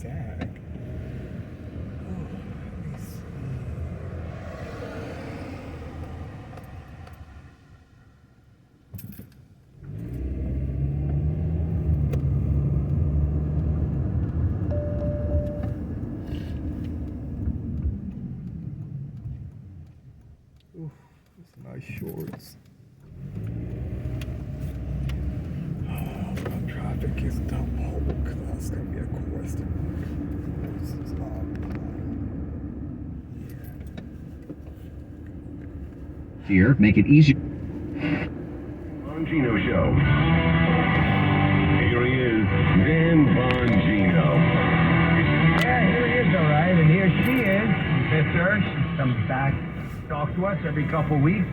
sag. Oh, let me see. Ooh, these nice shorts. Traffic is double. That's gonna be a question mark. This is Here, make it easier. Bongino Show. Here he is, Dan Bongino. Yeah, here he is, all right, and here she is, Miss Earth. She comes back to talk to us every couple of weeks.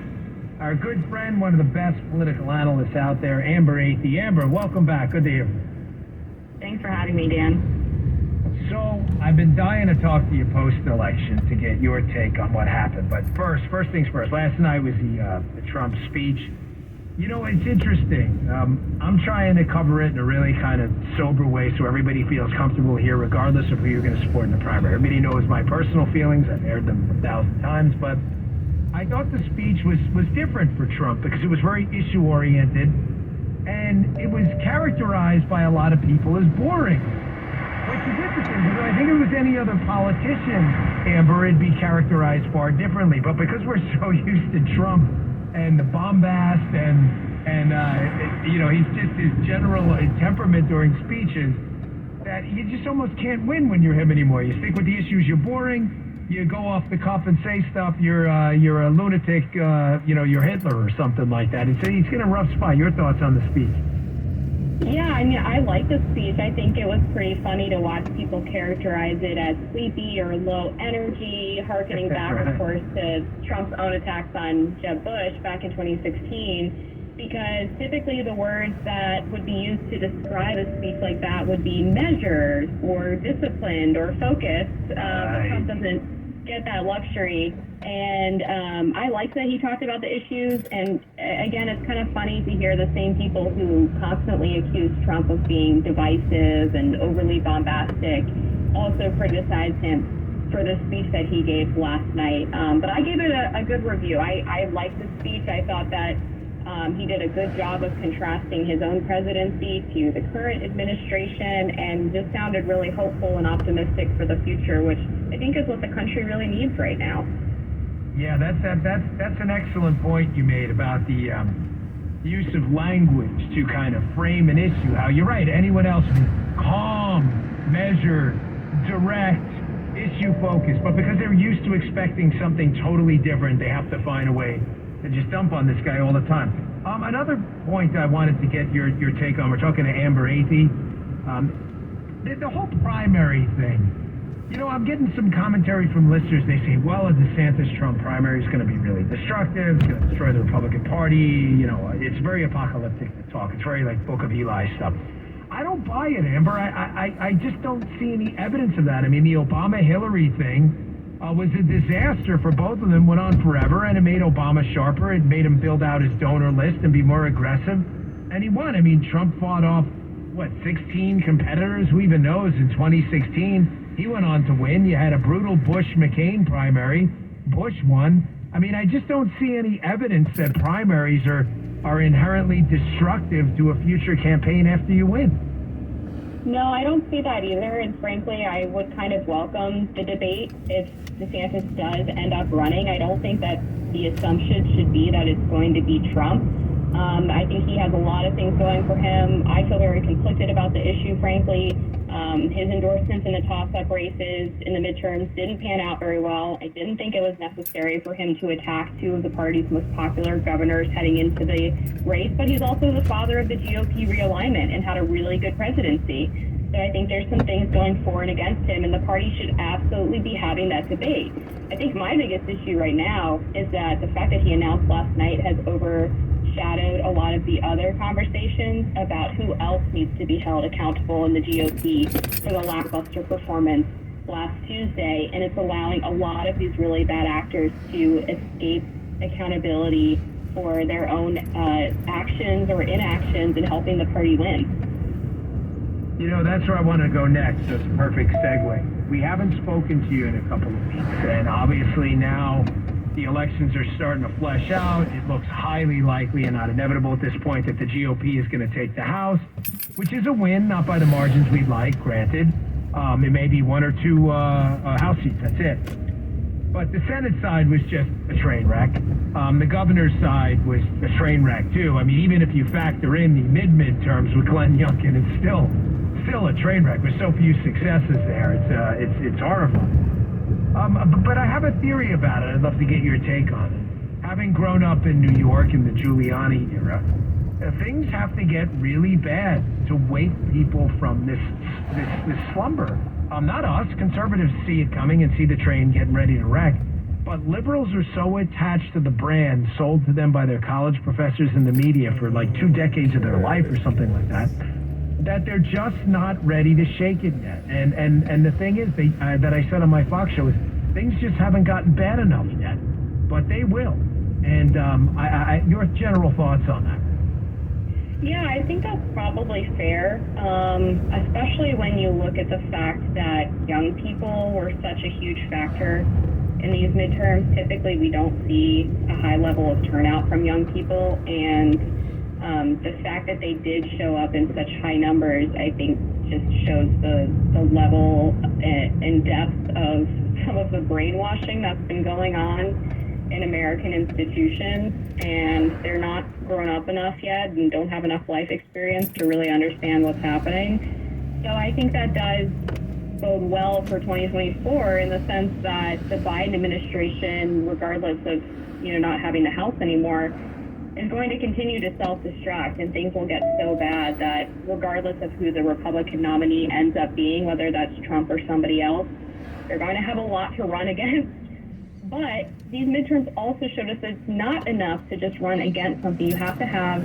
Our good friend, one of the best political analysts out there, Amber Athey. Amber, welcome back. Good to hear. Thanks for having me, Dan. So, I've been dying to talk to you post-election to get your take on what happened. But first things first. Last night was the Trump speech. You know, it's interesting. I'm trying to cover it in a really kind of sober way so everybody feels comfortable here, regardless of who you're going to support in the primary. Everybody knows my personal feelings. I've aired them 1,000 times, but I thought the speech was different for Trump because it was very issue-oriented, and it was characterized by a lot of people as boring, which is interesting because I think if it was any other politician, Amber, it'd be characterized far differently. But because we're so used to Trump and the bombast and you know, he's just his general temperament during speeches, that you just almost can't win when you're him anymore. You stick with the issues, you're boring. You go off the cuff and say stuff, you're a lunatic, you know, you're Hitler or something like that. He's in a rough spot. Your thoughts on the speech? Yeah, I mean, I like the speech. I think it was pretty funny to watch people characterize it as sleepy or low energy, harkening back, Right. of course, to Trump's own attacks on Jeb Bush back in 2016, because typically the words that would be used to describe a speech like that would be measured or disciplined or focused. But Trump doesn't get that luxury, and I like that he talked about the issues. And again, it's kind of funny to hear the same people who constantly accuse Trump of being divisive and overly bombastic also criticize him for the speech that he gave last night. But I gave it a good review. I liked the speech. I thought that he did a good job of contrasting his own presidency to the current administration, and just sounded really hopeful and optimistic for the future, which I think is what the country really needs right now. Yeah, that's an excellent point you made about the use of language to kind of frame an issue. How you're right, anyone else would be calm, measured, direct, issue focused, but because they're used to expecting something totally different, they have to find a way to just dump on this guy all the time. Another point I wanted to get your take on, we're talking to Amber Athey, the whole primary thing. You know, I'm getting some commentary from listeners. They say, well, a DeSantis-Trump primary is going to be really destructive. It's going to destroy the Republican Party. You know, it's very apocalyptic to talk. It's very like Book of Eli stuff. I don't buy it, Amber. I just don't see any evidence of that. I mean, the Obama-Hillary thing was a disaster for both of them, went on forever, and it made Obama sharper. It made him build out his donor list and be more aggressive. And he won. I mean, Trump fought off, 16 competitors? Who even knows? In 2016, he went on to win. You had a brutal Bush-McCain primary. Bush won. I mean, I just don't see any evidence that primaries are inherently destructive to a future campaign after you win. No, I don't see that either, and frankly, I would kind of welcome the debate if DeSantis does end up running. I don't think that the assumption should be that it's going to be Trump. I think he has a lot of things going for him. I feel very conflicted about the issue, frankly. His endorsements in the toss-up races in the midterms didn't pan out very well. I didn't think it was necessary for him to attack two of the party's most popular governors heading into the race, but he's also the father of the GOP realignment and had a really good presidency. So I think there's some things going for and against him, and the party should absolutely be having that debate. I think my biggest issue right now is that the fact that he announced last night has overshadowed a lot of the other conversations about who else needs to be held accountable in the GOP for the lackluster performance last Tuesday, and it's allowing a lot of these really bad actors to escape accountability for their own actions or inactions in helping the party win. You know, that's where I want to go next. So it's a perfect segue. We haven't spoken to you in a couple of weeks, and obviously now the elections are starting to flesh out. It looks highly likely and not inevitable at this point that the GOP is going to take the House, which is a win, not by the margins we'd like, granted. It may be one or two House seats, that's it. But the Senate side was just a train wreck. The governor's side was a train wreck too. I mean, even if you factor in the midterms with Glenn Youngkin, it's still a train wreck with so few successes there. It's horrifying. But I have a theory about it. I'd love to get your take on it. Having grown up in New York in the Giuliani era, things have to get really bad to wake people from this slumber. Not us. Conservatives see it coming and see the train getting ready to wreck. But liberals are so attached to the brand sold to them by their college professors and the media for like 2 decades of their life or something like that, that they're just not ready to shake it yet. And the thing is, that I said on my Fox show is things just haven't gotten bad enough yet, but they will. And your general thoughts on that? Yeah, I think that's probably fair, especially when you look at the fact that young people were such a huge factor in these midterms. Typically, we don't see a high level of turnout from young people, and the fact that they did show up in such high numbers, I think, just shows the level and depth of some of the brainwashing that's been going on in American institutions, and they're not grown up enough yet and don't have enough life experience to really understand what's happening. So I think that does bode well for 2024 in the sense that the Biden administration, regardless of not having the House anymore, is going to continue to self-destruct, and things will get so bad that regardless of who the Republican nominee ends up being, whether that's Trump or somebody else, they're going to have a lot to run against. But these midterms also showed us that it's not enough to just run against something. You have to have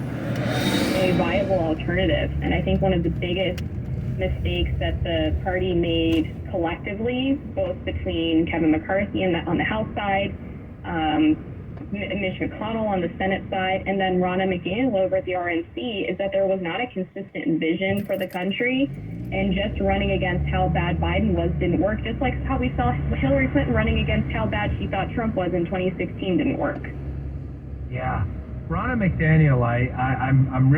a viable alternative. And I think one of the biggest mistakes that the party made collectively, both between Kevin McCarthy on the House side, Mitch McConnell on the Senate side, and then Ronna McDaniel over at the RNC, is that there was not a consistent vision for the country, and just running against how bad Biden was didn't work, just like how we saw Hillary Clinton running against how bad she thought Trump was in 2016 didn't work. Yeah, Ronna McDaniel, I'm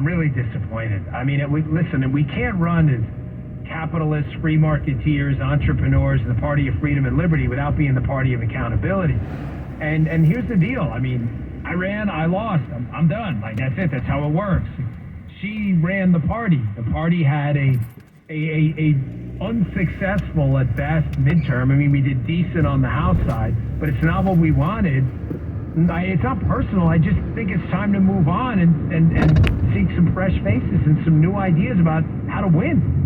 really disappointed. I mean, listen, we can't run as capitalists, free marketeers, entrepreneurs, the party of freedom and liberty without being the party of accountability. And here's the deal. I mean, I ran, I lost. I'm done. Like, that's it. That's how it works. She ran the party. The party had a unsuccessful at best midterm. I mean, we did decent on the House side, but it's not what we wanted. It's not personal. I just think it's time to move on and seek some fresh faces and some new ideas about how to win.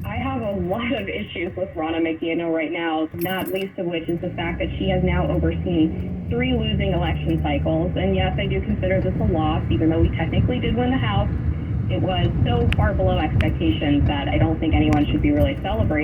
I have a lot of issues with Ronna McDaniel right now, not least of which is the fact that she has now overseen 3 losing election cycles. And yes, I do consider this a loss, even though we technically did win the House. It was so far below expectations that I don't think anyone should be really celebrating.